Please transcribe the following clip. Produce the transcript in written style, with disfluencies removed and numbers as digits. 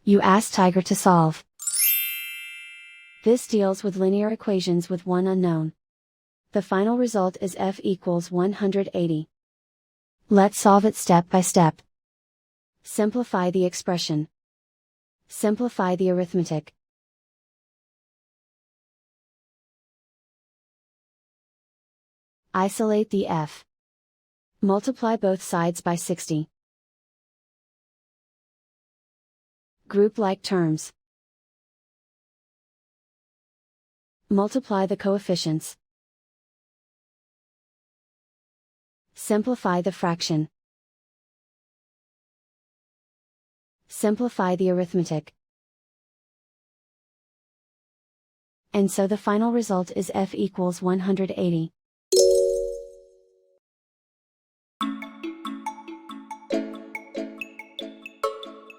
You ask Tiger to solve. This deals with linear equations with one unknown. The final result is f equals 180. Let's solve it step by step. Simplify the expression. Simplify the arithmetic. Isolate the f. Multiply both sides by 60. Group like terms. Multiply the coefficients. Simplify the fraction. Simplify the arithmetic. And so the final result is f equals 180.